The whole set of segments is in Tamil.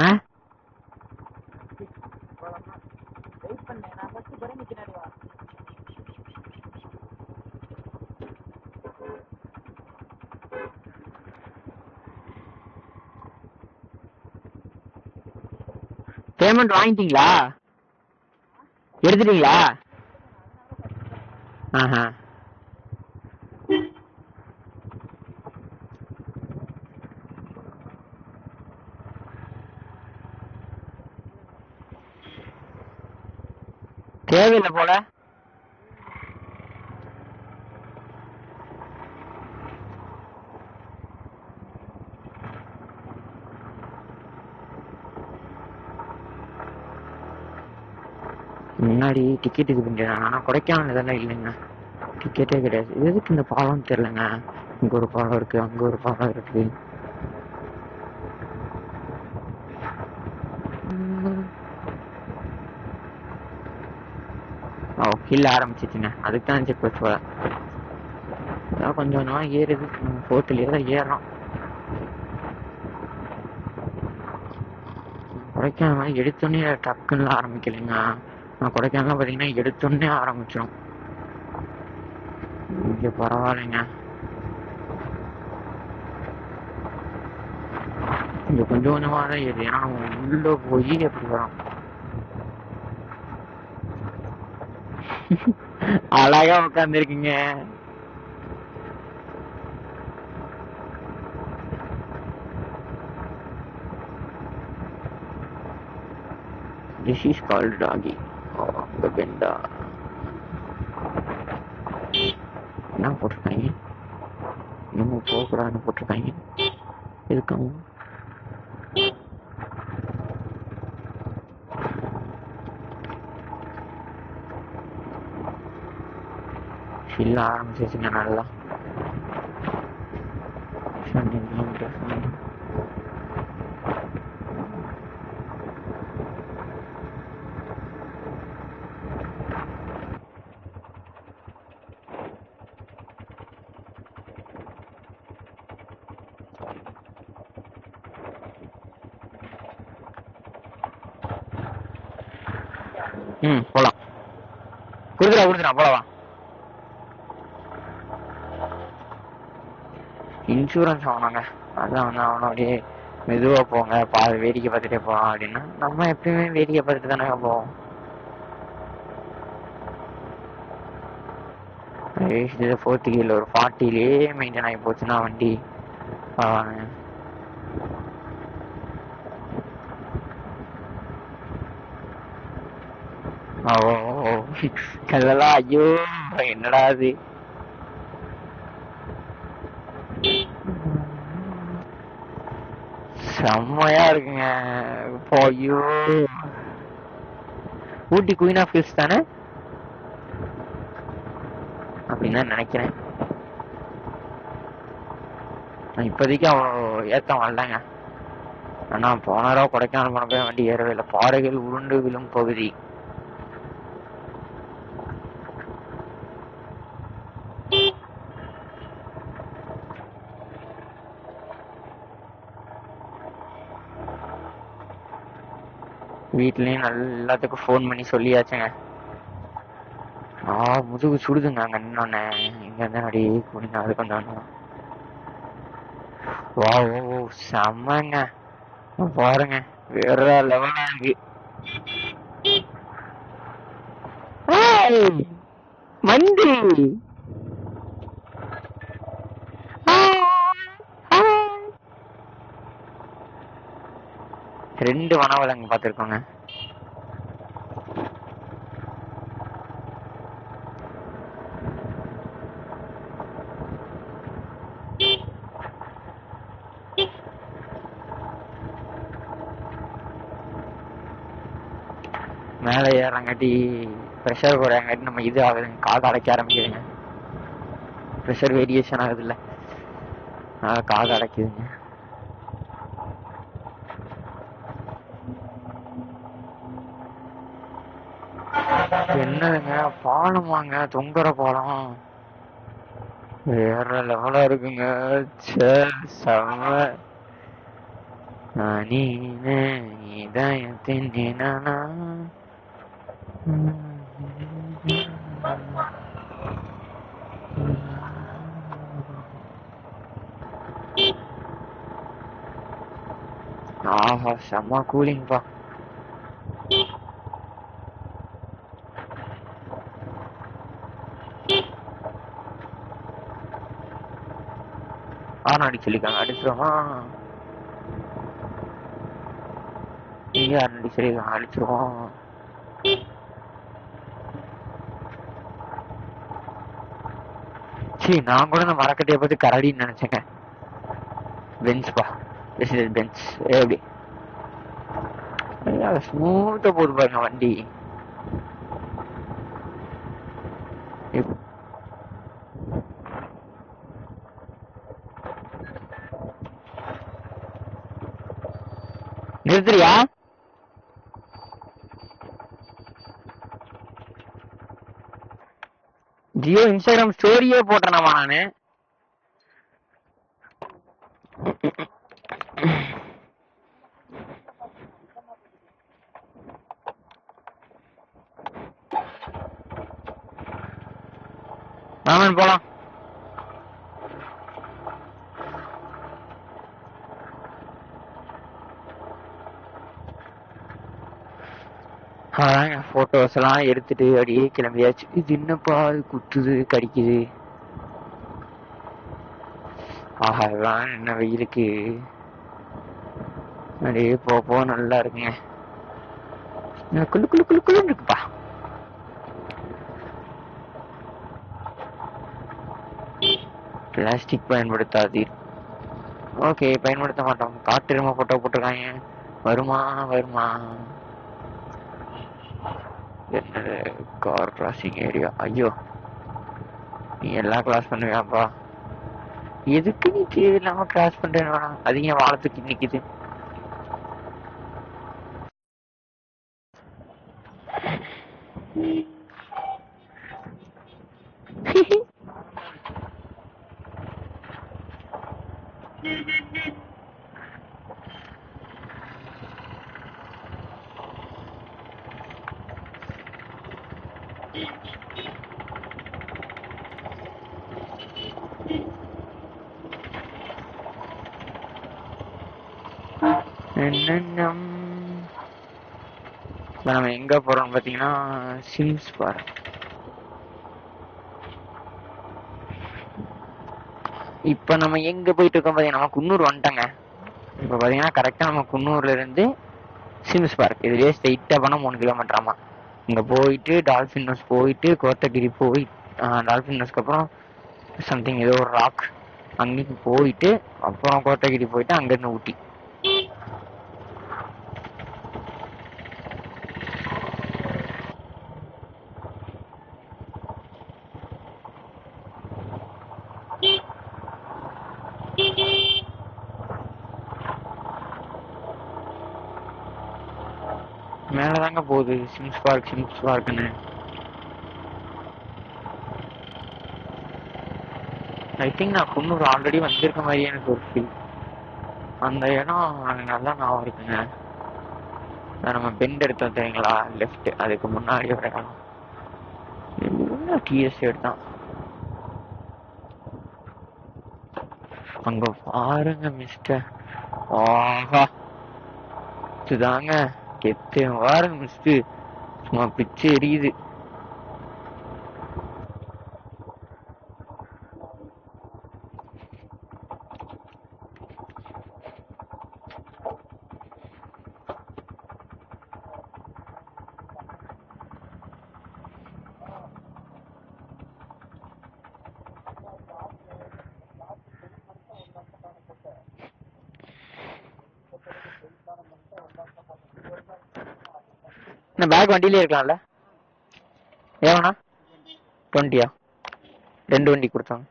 ஆ வெயிட் பண்ணு, நான் ஃபர்ஸ்ட் போறேன், நீ பின்னாடி வா. பேமெண்ட் வாங்கிட்டீங்களா? எடுத்துட்டீங்களா? ஆஹா. தேவையில்லை போல. முன்னாடி டிக்கெட் இது பண்ணிட்டேன். ஆனா கொடைக்கானல் இதெல்லாம் இல்லைங்க, டிக்கெட்டே கிடையாது. எதுக்கு இந்த பாலம் தெரியலங்க. இங்க ஒரு பாலம் இருக்கு, அங்க ஒரு பாலம் இருக்கு. ஓ கீழே ஆரம்பிச்சிச்சுங்க, அதுக்கு தான் செக் போச்சு போல. அதான் கொஞ்சம் கொஞ்சமா ஏறுது. ஃபோர்த்துலேயே தான் ஏறுறோம். கொடைக்கானல் எடுத்தோடனே டக்குன்னு ஆரம்பிக்கலைங்க. நான் கொடைக்கானல் பார்த்தீங்கன்னா எடுத்தோடனே ஆரம்பிச்சிடும். இங்கே பரவாயில்லைங்க, இங்க கொஞ்சம் கொஞ்சமா தான் ஏறுது. ஏன்னா நம்ம உள்ள போய் எப்படி வரோம். அழகா உட்காந்துருக்கீங்க. This is called doggy. Oh, பெண்டா என்ன போட்டிருக்காங்க? இன்னமும் போகக்கூடாதுன்னு போட்டிருக்காங்க. இருக்காங்க. சில்ல ஆரம்பிச்சிச்சுங்க நல்லா. போலாம். கொடுத்துடா போலாம். இன்சூரன்ஸ் ஆகணுங்க. அதான் வந்து அவனோடைய மெதுவா போங்க, வேடிக்கை பார்த்துட்டே போகலாம் அப்படின்னா நம்ம எப்பயுமே வேடிக்கை பார்த்துட்டு தானே போவோம். ஃபோர்த் கியர்ல ஒரு 40லே மெயின்டைன் ஆகி போச்சுன்னா வண்டி அதெல்லாம் ஐயோ என்னடா அது. செம்மையா இருக்குங்க. ஐயோ ஊட்டி குயின் ஆஃப் ஹில்ஸ் தானே அப்படின்னு தான் நினைக்கிறேன். இப்போதைக்கு அவ்வளோ ஏற்றம் வரலங்க. ஆனா போன தடவை கொடைக்கானல் போன போய் வண்டி ஏறவே இல்லை. பாறைகள் உருண்டு விழும் பகுதி. வீட்லயும் எல்லாத்துக்கும் ஃபோன் பண்ணி சொல்லியாச்சுங்க. முதுகு சுடுதுங்க அங்க நின்னோன்னே. இங்க இருந்து நடி குடிங்க அது கொஞ்சம். வா ஓ செம்மங்க பாருங்க, வேற லெவலா இருக்கு. மந்தி 2 வனவிலங்கு பார்த்துருக்கோங்க. மேலே ஏறங்காட்டி ப்ரெஷர் குறையங்காட்டி நம்ம இது ஆகுதுங்க, காது அடைக்க ஆரம்பிக்குதுங்க. ப்ரெஷர் வேரியேஷன் ஆகுது இல்லை, காது அடைக்குதுங்க. என்னதுங்க பாலமாங்க, தொங்குற பாலம் வேற லெவலா இருக்குங்க. செம்ம நீனே இதயத்தின் நானா. ஆஹா செம்ம கூலிங்ப்பா. அடிச்சு சொல்லிருக்காங்க, அடிச்சிருவோமா? இங்கே அடி சொல்லிருக்காங்க, அடிச்சிருவோம். சரி, நான் கூட இந்த மரக்கட்டையை பத்தி கரடின்னு நினைச்சேங்க. பெஞ்ச்பா, பெஞ்ச் எப்படி ஸ்மூத்தா போது பாருங்க வண்டி. நிறுத்துறியா? ஜியோ இன்ஸ்டாகிராம் ஸ்டோரியே போட்டேனாமா நானு. போலாம். போட்டோஸ் எல்லாம் எடுத்துட்டு அப்படியே கிளம்பியாச்சு. இது என்னப்பா குத்துது கடிக்குது. ஆஹா என்ன வெயிலுக்கு அப்படியே போ நல்லா இருக்குங்க. குளு குளு குளு குளு இருக்குப்பா. பிளாஸ்டிக் பயன்படுத்தாது. ஓகே, பயன்படுத்த மாட்டோம். காட்டு போட்டோ போட்டிருக்காங்க. வருமா வருமா? என்னது கார் கிராசிங் ஏரியா? ஐயோ, நீ எல்லாம் கிராஸ் பண்ணுவியாப்பா? எதுக்கு நீ தேவையில்லாம கிராஸ் பண்றேன்? அது ஏன் வாழத்துக்கு நிக்குது? நம்ம எங்க போறோம் பாத்தீங்கன்னா சிம்ஸ் பார்க். இப்ப நம்ம எங்க போயிட்டு இருக்கோம் பாத்தீங்கன்னா, நம்ம குன்னூர் வந்துட்டோங்க. இப்ப பாத்தீங்கன்னா கரெக்டா நம்ம குன்னூர்ல இருந்து சிம்ஸ் பார்க் இதுலயே ஸ்ட்ரெயிட்டா போனா 3 கிலோமீட்டர் ஆமா. இங்க போயிட்டு டால்பின் ஹவுஸ் போயிட்டு கோத்தகிரி போய் டால்பின் ஹவுஸ்க்கு அப்புறம் சம்திங் ஏதோ ஒரு ராக் அங்கேயும் போயிட்டு அப்புறம் கோத்தகிரி போயிட்டு அங்கிருந்து ஊட்டி. மேலதாங்க போகுது சிம்ஸ் பார்க்னு. ஐ திங்க் நான் குன்னூர் ஆல்ரெடி வந்திருக்க மாதிரி எனக்கு ஒரு ஃபீல். அந்த இடம் நல்லா ஞாபகம் இருக்குங்க. நம்ம பெண்ட் எடுத்தோம் தெரியுங்களா, லெஃப்ட், அதுக்கு முன்னாடி ஒரு இடம். டீ எஸ்டேட் தான். அங்க பாருங்க மிஸ்டர். ஆஹா, இதுதாங்க கெத்து. பாருங்க மிஸ்டர், சும்மா பிச்சு எரியுது. பேக் வண்டியிலே இருக்கலாம்ல? ஏவனா 20யா? 2 வண்டி கொடுத்தாங்க.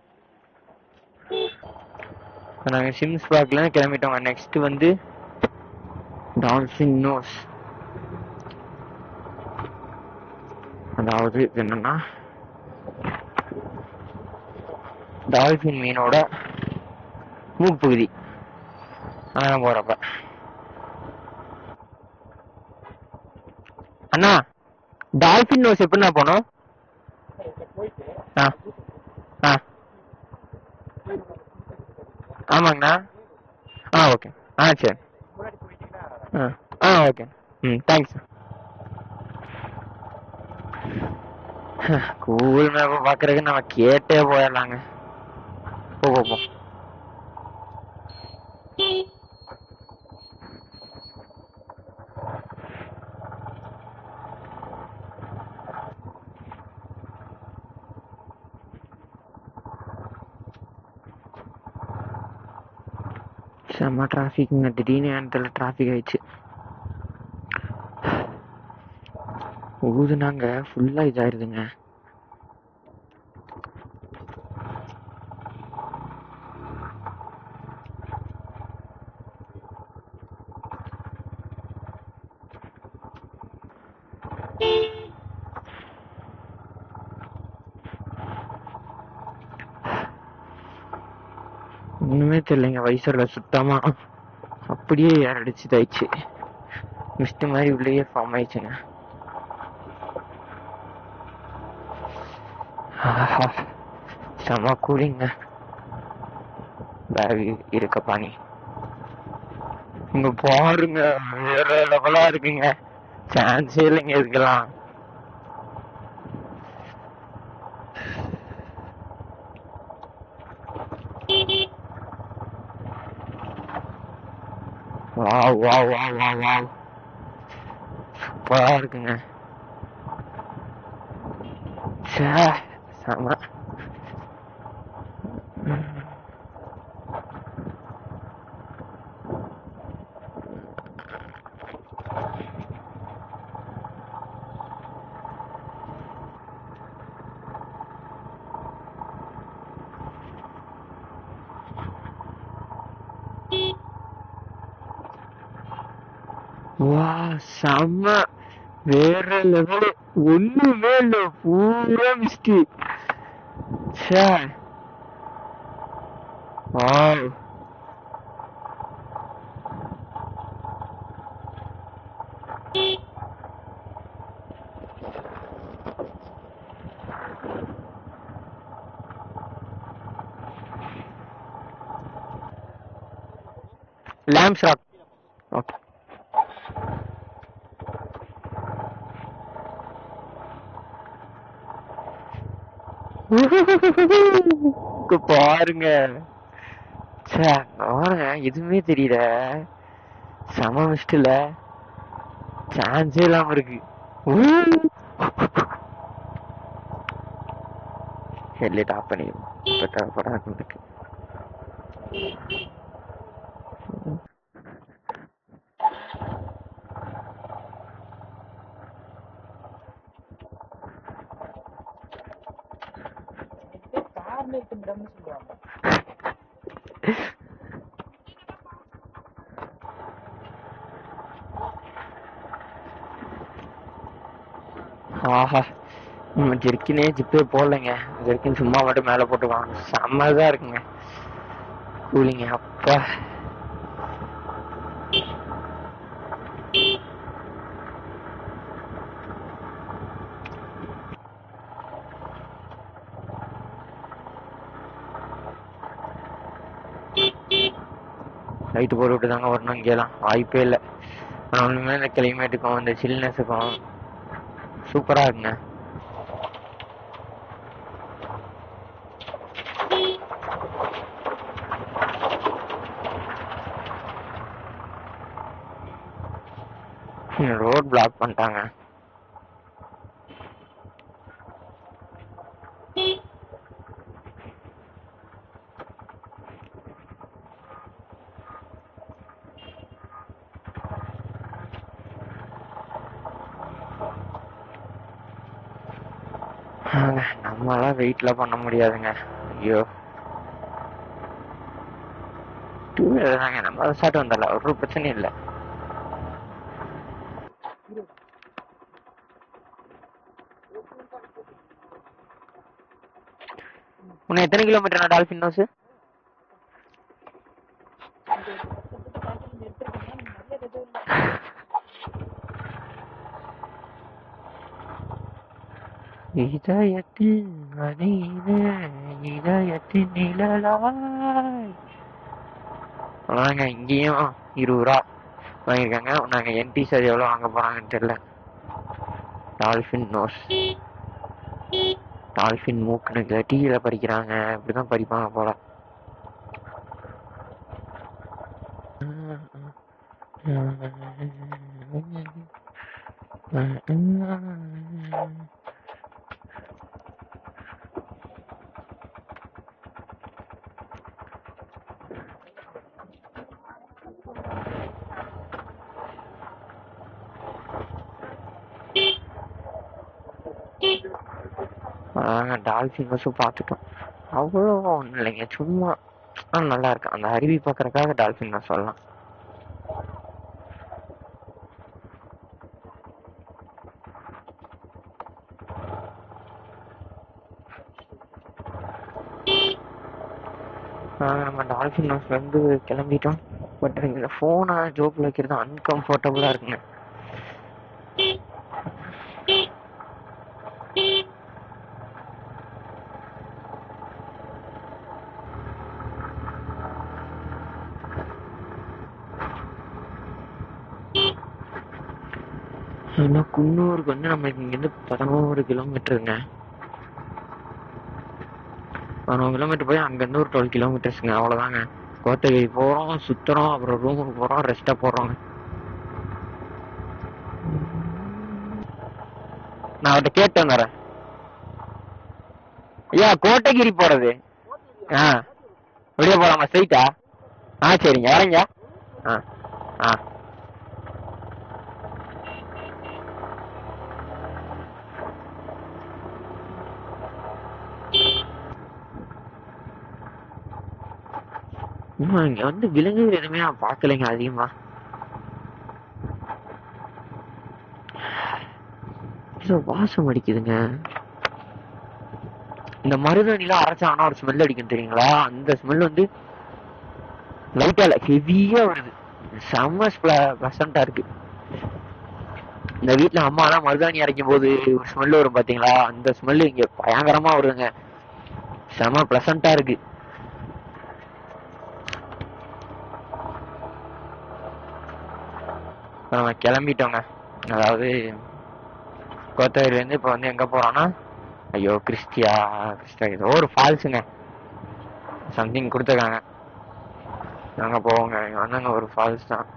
நாங்க சிம்ஸ் பார்க்ல கிளம்பிட்டோங்க. நெக்ஸ்ட் வந்து டால்பின் நோஸ். அதாவது என்னன்னா டால்பின் மீனோட மூக்கு பகுதி. அதான் போறப்ப அண்ணா டால்பின் நோஸ் எப்படிண்ணா போனோம்? போயிட்டு ஆ ஆ ஆமாங்கண்ணா. ஆ ஓகே. ஆ சரி. முன்னாடி போயிட்டீங்கன்னா ஆ ஆ ஓகே. ம் தேங்க்ஸ். கூகுள் மேப்பை பார்க்கறதுக்கு நம்ம கேட்டே போயிடலாங்க. போ போ போ. செம்ம டிராஃபிக்ங்க. திடீர்னு நேரத்தில் டிராஃபிக் ஆயிடுச்சு. ஊதுனாங்க ஃபுல்லாக இதாயிருதுங்க. ஒண்ணுமே தெரியலைங்க. வயசுல சுத்தமா அப்படியே ஏர் அடிச்சு தாயிடுச்சு. மிஸ்ட் மாதிரி உள்ளேயே ஃபார்ம் ஆயிடுச்சுங்க. ஆஹா செம கூலிங்க. பேக் இருக்க பாணி இங்க பாருங்க. வேற லெவலா இருக்குங்க. சான்ஸே இல்லைங்க இதுக்கெல்லாம். Wow wow wow wow wow சூப்பரா இருக்குங்க. ச்சே செம. வா செம்ம. வேற லெவலு. ஒண்ணுமே இல்ல. பூரா மிஸ்டி. ச்சே வாவ். Lames rock. ஓகே. இங்க பாருங்க. ச்சே பாருங்க எதுவுமே தெரியல. செம மிஸ்ட்ல. சான்ஸே இல்லாம இருக்கு. ஹெட்லைட் ஆஃப் பண்ணிடுவோம். படம் இருக்கு. கார்னேட் இடம்னு சொல்லுவாங்க. ஆஹா நம்ம ஜெர்க்கினே ஜிப்பே போடலைங்க. ஜெர்க்கின் சும்மா மட்டும் மேலே போட்டுக்கலாம். செம்மதான் இருக்குங்க. கூலிங்க அப்பா. லைட்டு போட்டு விட்டு தாங்க வரணும். இங்கெல்லாம் வாய்ப்பே இல்லை. ஆனால் ஒன்றுமே இந்த கிளைமேட்டுக்கும் இந்த சில்னஸுக்கும் சூப்பராக இருக்குங்க. ரோட் பிளாக் பண்ணிட்டாங்க. நம்மளாம் வெயிட்லாம் பண்ண முடியாதுங்க. ஐயோ டூ வீலர் தாங்க. நம்ம சாட்டு வந்துடலாம். ஒரு பிரச்சனையும் இல்லை. உன்னை எத்தனை கிலோமீட்டர் டால்ஃபின் ஹவுஸ்? இதயத்தில் அதீத இதயத்தின் நிழலாய். அதாங்க இங்கேயும் 20 ரூபா வாங்கியிருக்காங்க. நாங்க என்டி சார் எவ்வளவு வாங்க போறாங்கன்னு தெரியல. டால்பின் நோஸ், டால்பின் மூக்குனுக்கு டீல படிக்கிறாங்க, இப்படிதான் படிப்பாங்க போல. டால்பின் நோஸும் பார்த்துட்டோம். அவ்வளோ ஒன்றும் இல்லைங்க, சும்மா நல்லா இருக்கு. அந்த அருவி பார்க்கறதுக்காக டால்பின் நோஸ் சொல்லலாம். நம்ம டால்பின் ஹவுஸ்ல இருந்து கிளம்பிட்டோம். பட் இந்த போனை ஜோப்ல வைக்கிறது அன்கம்ஃபர்டபுளா இருக்குங்க. குன்னூருக்கு வந்து நம்ம இங்கிருந்து 11 கிலோமீட்டருங்க. 11 கிலோமீட்டர் போய் அங்கிருந்து ஒரு 12 கிலோமீட்டர்ஸ்ங்க, அவ்வளவுதாங்க. கோத்தகிரி போறோம், சுத்துறோம், அப்புறம் ரூமுக்கு போறோம், ரெஸ்டா போடுறோங்க. நான் அவர்கிட்ட கேட்டு வந்துடுறேன். ஐயா கோத்தகிரி போறது வெளியே போலாமா ஸ்ட்ரைட்டா? சரிங்க, இறங்க. இங்க வந்து விலங்குகள் எதுவுமே நான் பார்க்கலைங்க அதிகமா. வாசம் அடிக்குதுங்க. இந்த மருதாணிலாம் அரைச்சா ஆனா ஒரு ஸ்மெல் அடிக்கும் தெரியுங்களா? அந்த ஸ்மெல் வந்து லைட்டா ஹெவியா வருது. செம்ம பிளசண்டா இருக்கு. இந்த வீட்டுல அம்மா எல்லாம் மருதாணி அரைக்கும் போது ஒரு ஸ்மெல் வரும் பாத்தீங்களா? அந்த ஸ்மெல் இங்க பயங்கரமா வருதுங்க. செம்ம பிளசண்டா இருக்கு. நம்ம கிளம்பிட்டோங்க. அதாவது கோத்தகிரில இருந்து இப்ப வந்து எங்க போறோம்னா, ஐயோ கிறிஸ்டியா ஏதோ ஒரு ஃபால்ஸுங்க, சம்திங் கொடுத்துருக்காங்க, நாங்க போவோங்க. அண்ணங்க ஒரு ஃபால்ஸ் தான்.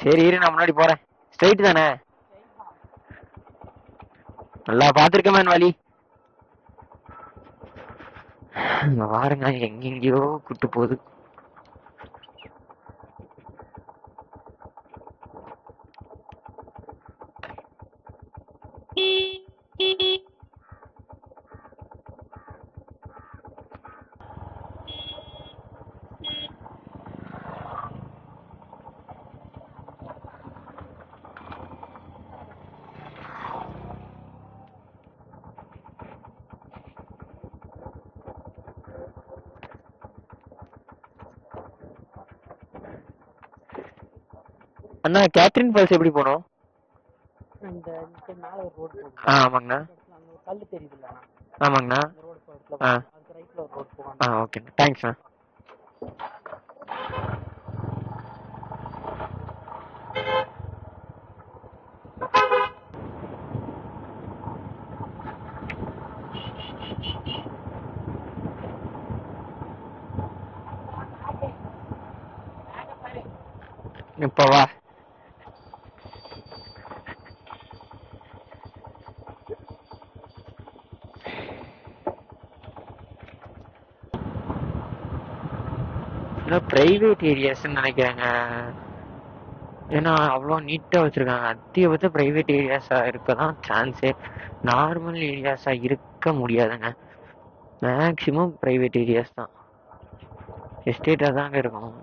சரி இரு, நான் முன்னாடி போறேன். ஸ்ட்ரைட் தானே? நல்லா பாத்துருக்கேன் வழி. வாருங்க, எங்கெங்கயோ கூட்டு போகுது. அண்ணா கேத்ரின் ஃபால்ஸ் எப்படி போனோம்? ஆமாங்கண்ணா. ஆமாங்கண்ணா. ஓகே, தேங்க்ஸ்ண்ணா. இப்ப வா. பிரைவேட் ஏரியாஸ்ன்னு நினைக்கிறேங்க. ஏன்னா அவ்வளோ நீட்டா வச்சிருக்காங்க. அதிகபட்ச பிரைவேட் ஏரியாஸா இருக்கதான் சான்ஸே. நார்மல் ஏரியாஸா இருக்க முடியாதுங்க. மேக்சிமம் பிரைவேட் ஏரியாஸ் தான், எஸ்டேட்டா தாங்க இருக்கும்.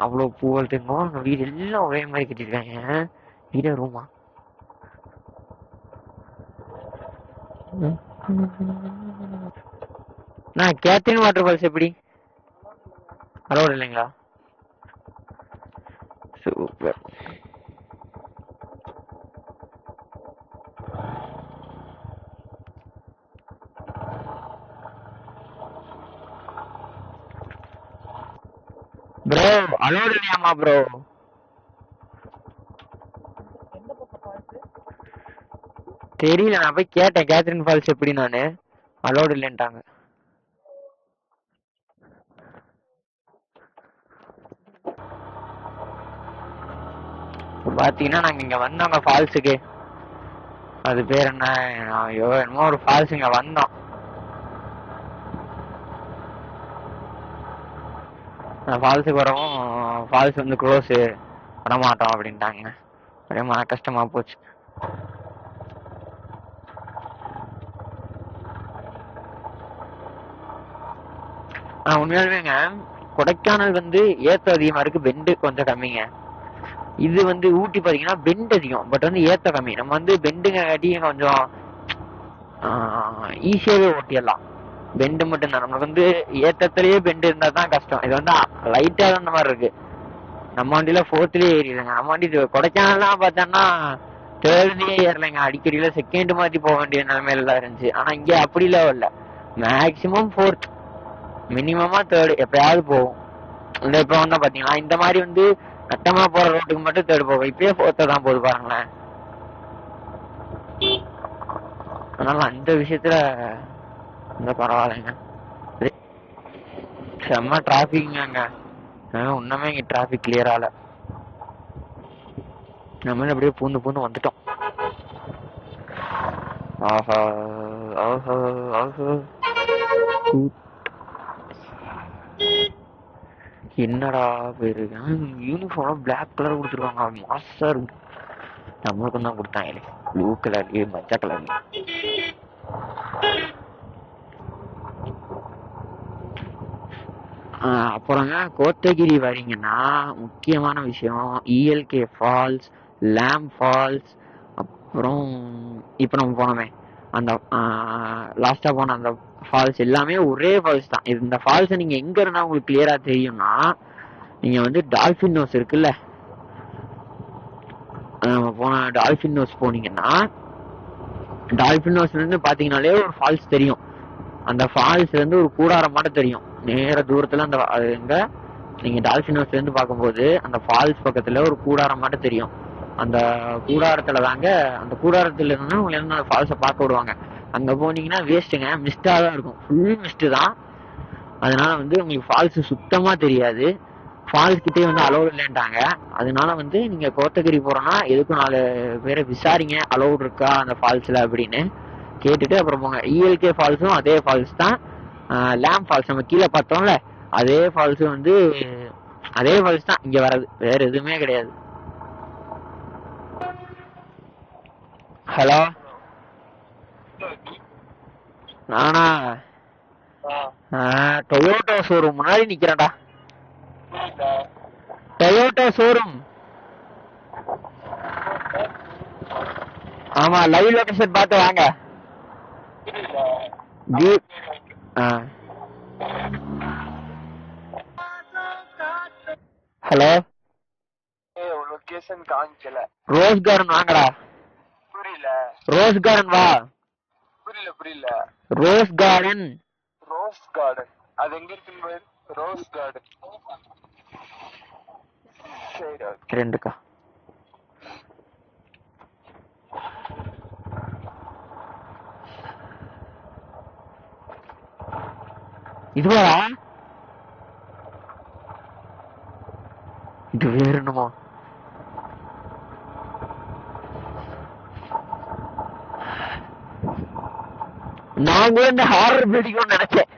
அவ்வளோ பூ வளர்த்துருக்கோம். வீடு எல்லாம் ஒரே மாதிரி கட்டிருக்காங்க. வீடே ரூமா? நான் கேத்ரின் வாட்டர் ஃபால்ஸ் எப்படி அலோடு இல்லைங்களா? சூப்பர். ப்ரோ அலோடு இல்லையாமா ப்ரோ? எந்த பக்கம் ஃபால்ஸ்? தெரியல, நான் போய் கேட்டேன் கேத்ரின் ஃபால்ஸ் எப்படி, நானு அலோடு இல்லைன்ட்டாங்க. பாத்தீங்கன்னா நாங்க இங்க வந்தோங்க ஃபால்ஸுக்கு. அது பேர் என்ன, ஐயோ என்னமோ ஒரு ஃபால்ஸ் இங்க வந்தோம். ஃபால்ஸுக்கு வரவும் ஃபால்ஸ் வந்து க்ளோஸு வரமாட்டோம் அப்படின்ட்டாங்க. ஒரே மன கஷ்டமா போச்சு. உண்மையாலுமேங்க கொடைக்கானல் வந்து ஏத்தம் அதிகமா இருக்கு, பெண்டு கொஞ்சம் கம்மிங்க. இது வந்து ஊட்டி பாத்தீங்கன்னா பெண்ட் அதிகம், பட் வந்து ஏத்த கம்மி. நம்ம வந்து பெண்டுங்க காட்டி கொஞ்சம் ஈஸியாவே ஓட்டிடலாம். பெண்டு மட்டும் தான் நமக்கு வந்து ஏத்தத்திலேயே பெண்டு இருந்தா தான் கஷ்டம். இது வந்து லைட்டா தான் அந்த மாதிரி இருக்கு. நம்ம வண்டியில ஃபோர்த்லயே ஏறிடுங்க. நம்ம வண்டி கொடைக்கானல்லாம் பார்த்தோம்னா தேர்ட்லயே ஏறலைங்க, அடிக்கடியில செகண்ட் மாத்தி போக வேண்டிய நிலைமையில இருந்துச்சு. ஆனா இங்க அப்படிலாம் இல்லை, மேக்சிமம் ஃபோர்த், மினிமமா தேர்டு எப்பயாவது போகும். இந்த இப்ப வந்தா பாத்தீங்களா இந்த மாதிரி வந்து கட்டமா போற ரோட்டுக்கு மட்டும் தேர்டு போகும், இப்பயே ஃபோர்த்த தான் போகுது பாருங்களேன். அதனால அந்த விஷயத்துல இந்த பரவாயில்லைங்க. செம்ம டிராபிக்ங்க, இன்னுமே இங்க டிராபிக் கிளியர் ஆகல. நம்ம அப்படியே பூந்து பூந்து வந்துட்டோம். ஆஹா ஆஹா ஆஹா, என்னடா பேரு யூனிஃபார்ம் பிளாக் கலர் கொடுத்துருக்காங்க, மாசா இருக்கு. நம்மளுக்கும் தான் கொடுத்தாங்களே ப்ளூ கலர்லயே மஞ்சா கலர்ல. அப்புறங்க கோத்தகிரி வரீங்கன்னா முக்கியமான விஷயம் இஎல்கே ஃபால்ஸ், லேம் ஃபால்ஸ், அப்புறம் இப்போ நம்ம போனோமே அந்த லாஸ்டா போன அந்த ஃபால்ஸ் எல்லாமே ஒரே ஃபால்ஸ் தான். இந்த ஃபால்ஸை நீங்க எங்க இருந்தா உங்களுக்கு கிளியரா தெரியும்னா, நீங்க வந்து டால்பின் நோஸ் இருக்குல்ல, போன டால்பின் நோஸ் போனீங்கன்னா டால்பின் நோஸ்ல இருந்து பாத்தீங்கன்னாலே ஒரு ஃபால்ஸ் தெரியும். அந்த ஃபால்ஸ்ல இருந்து ஒரு கூடாரம் மட்டும் தெரியும் நேர தூரத்துல. அந்த எங்க நீங்க டால்பின் ஹவுஸ்ல இருந்து பார்க்கும்போது அந்த ஃபால்ஸ் பக்கத்துல ஒரு கூடாரம் மட்டும் தெரியும். அந்த கூடாரத்துல தாங்க, அந்த கூடாரத்துல இருந்தா உங்களை அந்த ஃபால்ஸை பார்க்க விடுவாங்க. அங்க போனீங்கன்னா வேஸ்ட்டுங்க, மிஸ்டா தான் இருக்கும், ஃபுல் மிஸ்ட் தான். அதனால வந்து உங்களுக்கு ஃபால்ஸ் சுத்தமா தெரியாது. ஃபால்ஸ் கிட்டே வந்து அலோடு இல்லைன்ட்டாங்க. அதனால வந்து நீங்க கோத்தகிரி போறோம்னா எதுக்கும் 4 பேரை விசாரிங்க, அலோடு இருக்கா அந்த ஃபால்ஸ்ல அப்படின்னு கேட்டுட்டு அப்புறம் போங்க. இஎல்கே ஃபால்ஸும் அதே ஃபால்ஸ் தான். லேம் ஃபால்ஸ் நம்ம கீழே பார்த்தோம்ல, அதே ஃபால்ஸ் வந்து அதே ஃபால்ஸ் தான் இங்க வர்றது, வேற எதுவுமே கிடையாது. ஹலோ, நானா டொயோட்டோ ஷோரூம் முன்னாடி நிக்கிறேன்டா. டொயோட்டோ ஷோரூம், ஆமா லைவ் லொகேஷன் பார்த்து வாங்க. ஹலோ, லொகேஷன் காமிக்கல. ரோஸ் கார்டன் வாங்கடா. புரியல. ரோஸ் கார்டன் வா. புரியல. Rose garden. ரோஸ் கார்டன் அது எங்க இருக்கு? Rose garden. சரி ஓகே. 2 இதுவா? இது வேற என்னமோ. நான் கூட இந்த ஹாரர் பில்டிங் நினைச்சேன்.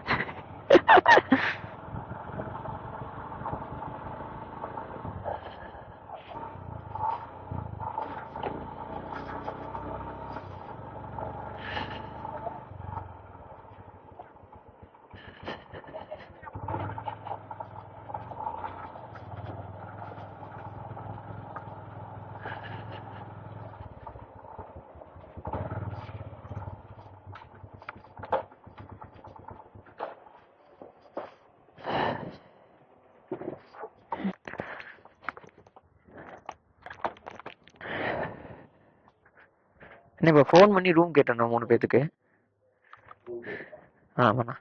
என்ன இப்போ ஃபோன் பண்ணி ரூம் கேட்டணும் 3 பேத்துக்கு. ஆமாண்ணா.